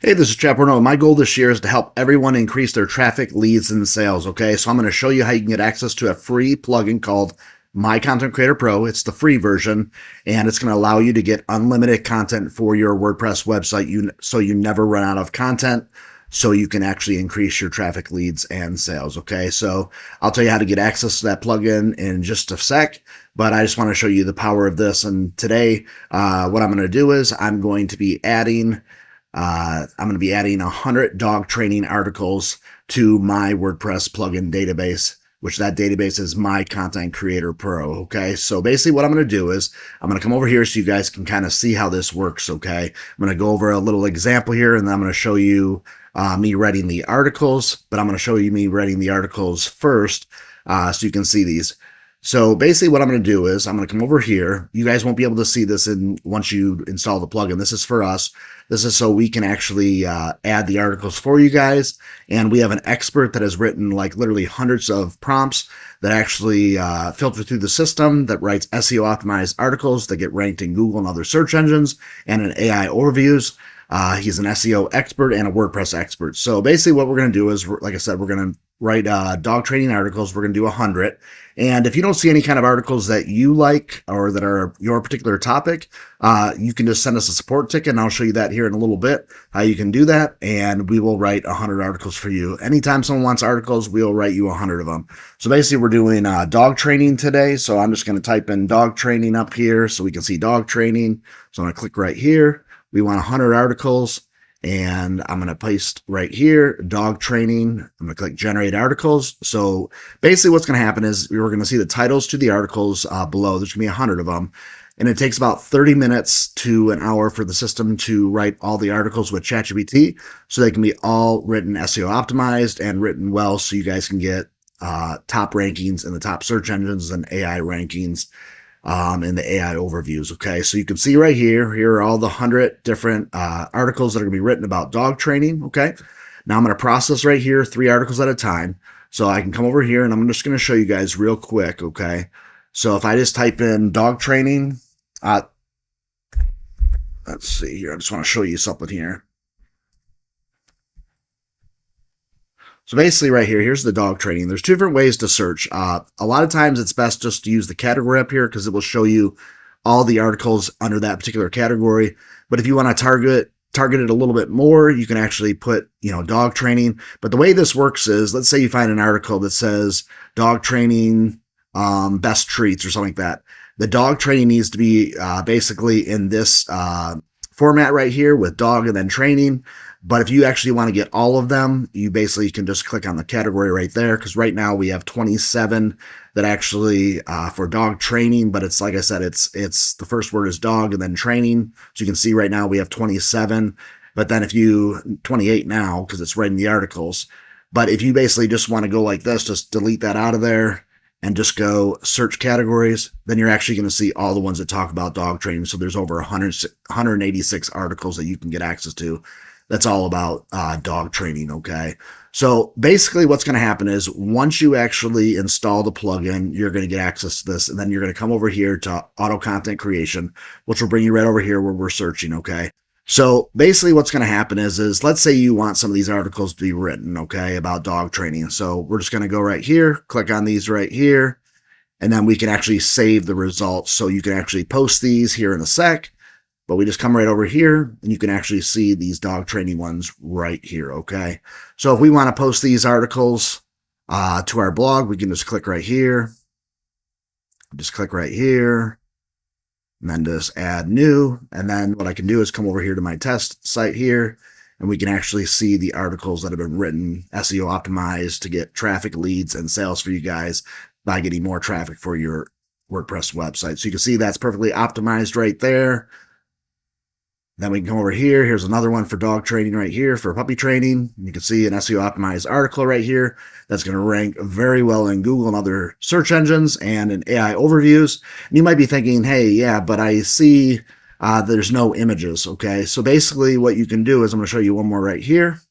Hey, this is Chad Porno. My goal this year is to help everyone increase their traffic, leads, and sales. Okay, so I'm going to show you how you can get access to a free plugin called My Content Creator Pro. It's the free version, and it's going to allow you to get unlimited content for your WordPress website so you never run out of content, so you can actually increase your traffic, leads, and sales. Okay, so I'll tell you how to get access to that plugin in just a sec, but I just want to show you the power of this. And today, what I'm going to do is I'm going to be adding 100 dog training articles to my WordPress plugin database, which that database is My Content Creator Pro. Okay, so basically what I'm going to do is I'm going to come over here so you guys can kind of see how this works. Okay, I'm going to go over a little example here, and then I'm going to show you me writing the articles, but I'm going to show you me writing the articles first so you can see these. So basically what I'm going to do is I'm going to come over here. You guys won't be able to see this once you install the plugin. This is for us. This is so we can actually add the articles for you guys. And we have an expert that has written like literally hundreds of prompts that actually filter through the system, that writes SEO optimized articles that get ranked in Google and other search engines and in AI overviews. He's an SEO expert and a WordPress expert. So basically what we're going to do is, like I said, we're going to write dog training articles. We're going to do 100. And if you don't see any kind of articles that you like or that are your particular topic, you can just send us a support ticket, and I'll show you that here in a little bit, how you can do that. And we will write 100 articles for you. Anytime someone wants articles, we'll write you 100 of them. So basically we're doing dog training today. So I'm just going to type in dog training up here so we can see dog training. So I'm going to click right here. We want 100 articles, and I'm going to paste right here, dog training. I'm going to click generate articles. So basically what's going to happen is we're going to see the titles to the articles below. There's going to be 100 of them. And it takes about 30 minutes to an hour for the system to write all the articles with ChatGPT, so they can be all written SEO optimized and written well, so you guys can get top rankings in the top search engines and AI rankings in the AI overviews. Okay, so you can see right here are all the 100 different articles that are going to be written about dog training. Okay, now I'm going to process right here 3 articles at a time. So I can come over here and I'm just going to show you guys real quick. Okay, so if I just type in dog training, let's see here. I just want to show you something here. So basically right here, here's the dog training. There's 2 different ways to search. A lot of times it's best just to use the category up here because it will show you all the articles under that particular category. But if you want to target it a little bit more, you can actually put, dog training. But the way this works is, let's say you find an article that says dog training, best treats or something like that. The dog training needs to be basically in this format right here with dog and then training. But if you actually want to get all of them, you basically can just click on the category right there, because right now we have 27 that actually for dog training, but it's like I said, it's the first word is dog and then training. So you can see right now we have 27, but then 28 now because it's right in the articles. But if you basically just want to go like this, just delete that out of there and just go search categories, then you're actually going to see all the ones that talk about dog training. So there's over 186 articles that you can get access to. That's all about dog training. Okay, so basically what's going to happen is once you actually install the plugin, you're going to get access to this, and then you're going to come over here to auto content creation, which will bring you right over here where we're searching. Okay, so basically what's going to happen is let's say you want some of these articles to be written, okay, about dog training. So we're just going to go right here, click on these right here, and then we can actually save the results. So you can actually post these here in a sec. But we just come right over here and you can actually see these dog training ones right here. Okay, so if we want to post these articles to our blog, we can just click right here, and then just add new. And then what I can do is come over here to my test site here, and we can actually see the articles that have been written SEO optimized to get traffic, leads, and sales for you guys by getting more traffic for your WordPress website. So you can see that's perfectly optimized right there. Then we can come over here. Here's another one for dog training right here for puppy training. You can see an SEO optimized article right here that's going to rank very well in Google and other search engines and in AI overviews. And you might be thinking, hey, yeah, but I see there's no images. Okay, so basically what you can do is I'm going to show you one more right here.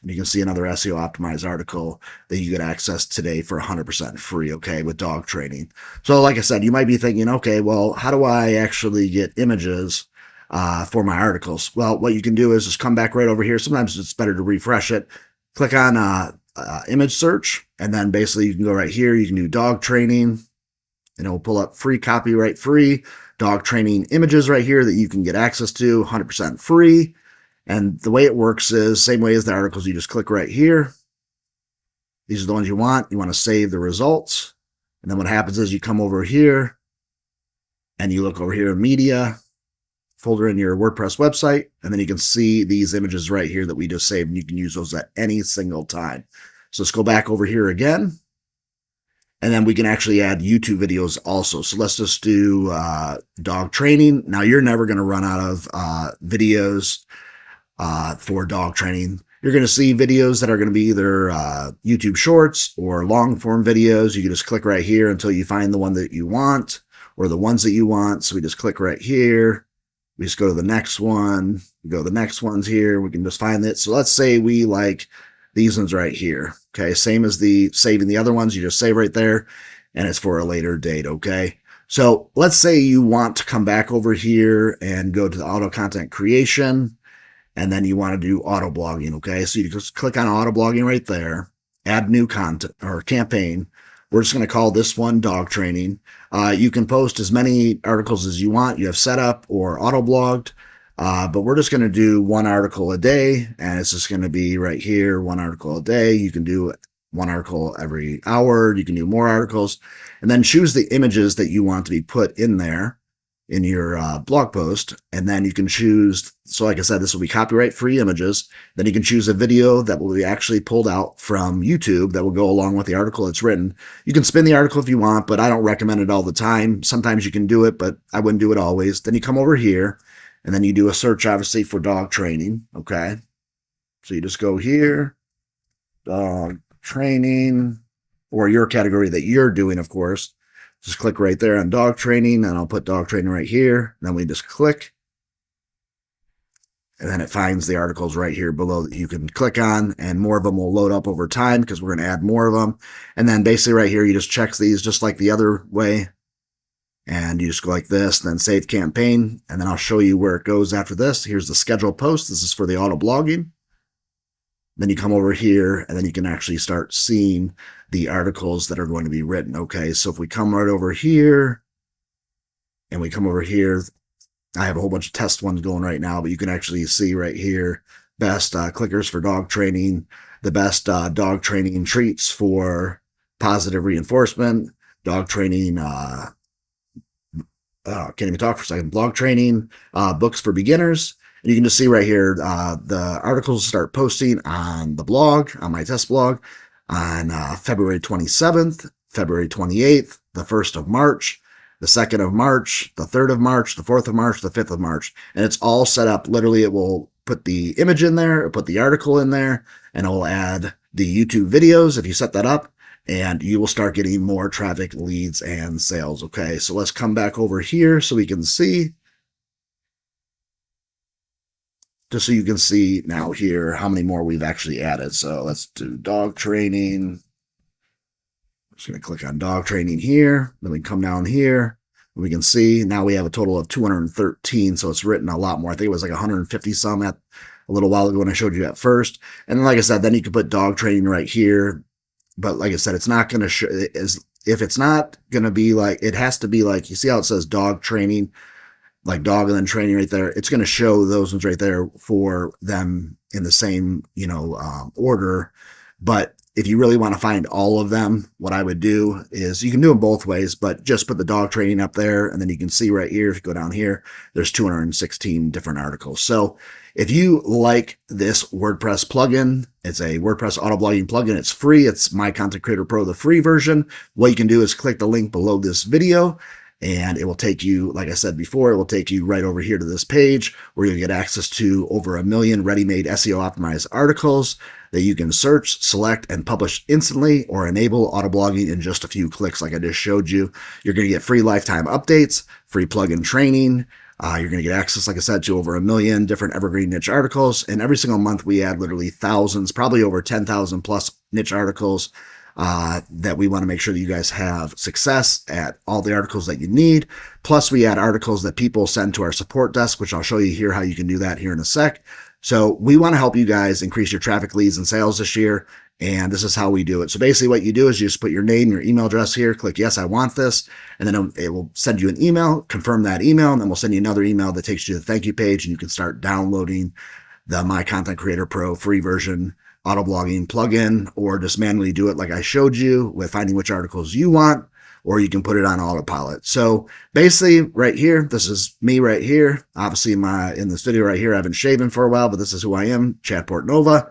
You can see another SEO optimized article that you get access today for 100% free, okay, with dog training. So like I said, you might be thinking, okay, well, how do I actually get images for my articles. Well, what you can do is just come back right over here. Sometimes it's better to refresh it. Click on image search, and then basically you can go right here. You can do dog training, and it will pull up free, copyright free dog training images right here that you can get access to 100% free. And the way it works is same way as the articles. You just click right here. These are the ones you want. You want to save the results. And then what happens is you come over here and you look over here in media folder in your WordPress website, and then you can see these images right here that we just saved, and you can use those at any single time. So let's go back over here again, and then we can actually add YouTube videos also. So let's just do dog training. Now you're never going to run out of videos for dog training. You're going to see videos that are going to be either YouTube shorts or long form videos. You can just click right here until you find the one that you want or the ones that you want. So we just click right here. We just go to the next one. We go to the next ones here. We can just find it. So let's say we like these ones right here. Okay. Same as the saving the other ones. You just save right there and it's for a later date. Okay. So let's say you want to come back over here and go to the auto content creation, and then you want to do auto blogging. Okay. So you just click on auto blogging right there, add new content or campaign. We're just going to call this one dog training. You can post as many articles as you want. You have set up or auto blogged, but we're just going to do one article a day, and it's just going to be right here, one article a day. You can do one article every hour. You can do more articles, and then choose the images that you want to be put in there in your blog post. And then you can choose, so like I said, this will be copyright free images. Then you can choose a video that will be actually pulled out from YouTube that will go along with the article it's written. You can spin the article if you want, but I don't recommend it all the time. Sometimes you can do it, but I wouldn't do it always. Then you come over here and then you do a search, obviously, for dog training. Okay. So you just go here, dog training, or your category that you're doing, of course. Just click right there on dog training, and I'll put dog training right here. Then we just click, and then it finds the articles right here below that you can click on, and more of them will load up over time because we're going to add more of them. And then basically right here, you just check these just like the other way, and you just go like this, then save campaign, and then I'll show you where it goes after this. Here's the schedule post. This is for the auto blogging. Then you come over here, and then you can actually start seeing the articles that are going to be written. Okay, so if we come right over here, and we come over here, I have a whole bunch of test ones going right now, but you can actually see right here, best clickers for dog training, the best dog training treats for positive reinforcement, dog training, can't even talk for a second, blog training, books for beginners. And you can just see right here, the articles start posting on the blog, on my test blog, on February 27th, February 28th, the 1st of March, the 2nd of March, the 3rd of March, the 4th of March, the 5th of March. And it's all set up. Literally, it will put the image in there, it'll put the article in there, and it will add the YouTube videos if you set that up, and you will start getting more traffic, leads, and sales. Okay, so let's come back over here so we can see. Just so you can see now here how many more we've actually added. So let's do dog training. I'm just going to click on dog training here. Then we come down here. And we can see now we have a total of 213. So it's written a lot more. I think it was like 150 some at a little while ago when I showed you at first. And then, like I said, then you can put dog training right here. But like I said, it's not going to show, if it's not going to be like, it has to be like, you see how it says dog training, like dog and then training right there. It's going to show those ones right there for them in the same, order. But if you really want to find all of them, what I would do is you can do them both ways, but just put the dog training up there. And then you can see right here, if you go down here, there's 216 different articles. So if you like this WordPress plugin, it's a WordPress Autoblogging plugin. It's free. It's My Content Creator Pro, the free version. What you can do is click the link below this video, and it will take you, like I said before, it will take you right over here to this page where you'll get access to over 1 million ready-made SEO optimized articles that you can search, select, and publish instantly, or enable auto blogging in just a few clicks like I just showed you. You're going to get free lifetime updates, free plugin training. You're going to get access, like I said, to over 1 million different evergreen niche articles. And every single month we add literally thousands, probably over 10,000 plus niche articles that we want to make sure that you guys have success at all the articles that you need. Plus, we add articles that people send to our support desk, which I'll show you here how you can do that here in a sec. So we want to help you guys increase your traffic, leads, and sales this year. And this is how we do it. So basically what you do is you just put your name, your email address here, click yes, I want this. And then it will send you an email, confirm that email. And then we'll send you another email that takes you to the thank you page. And you can start downloading the My Content Creator Pro free version Autoblogging plugin, or just manually do it like I showed you with finding which articles you want, or you can put it on autopilot. So basically right here, this is me right here. Obviously in this video right here, I haven't shaven for a while, but this is who I am, Chad Portnova.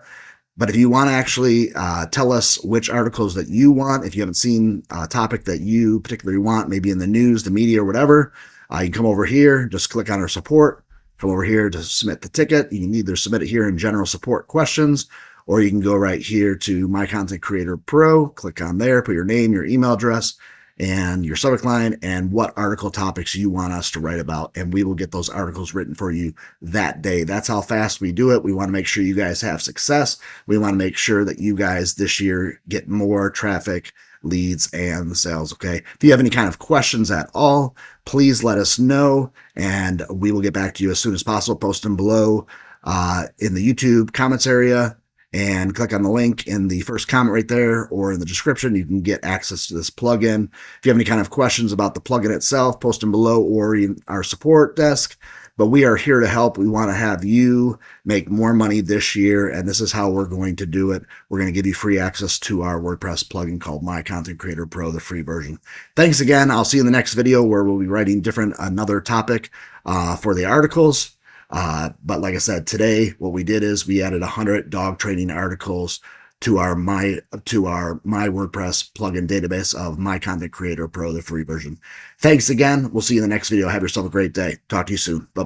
But if you want to actually tell us which articles that you want, if you haven't seen a topic that you particularly want, maybe in the news, the media, or whatever, you can come over here, just click on our support, come over here to submit the ticket. You can either submit it here in general support questions, or you can go right here to My Content Creator Pro, click on there, put your name, your email address, and your subject line, and what article topics you want us to write about, and we will get those articles written for you that day. That's how fast we do it. We want to make sure you guys have success. We want to make sure that you guys this year get more traffic, leads, and sales. Okay. If you have any kind of questions at all, please let us know, and we will get back to you as soon as possible. Post them below in the YouTube comments area, and click on the link in the first comment right there, or in the description. You can get access to this plugin. If you have any kind of questions about the plugin itself, post them below or in our support desk. But we are here to help. We want to have you make more money this year, and this is how we're going to do it. We're going to give you free access to our WordPress plugin called My Content Creator Pro, the free version. Thanks again. I'll see you in the next video where we'll be writing another topic for the articles. But like I said, today, what we did is we added 100 dog training articles to our My WordPress plugin database of My Content Creator Pro, the free version. Thanks again. We'll see you in the next video. Have yourself a great day. Talk to you soon. Bye.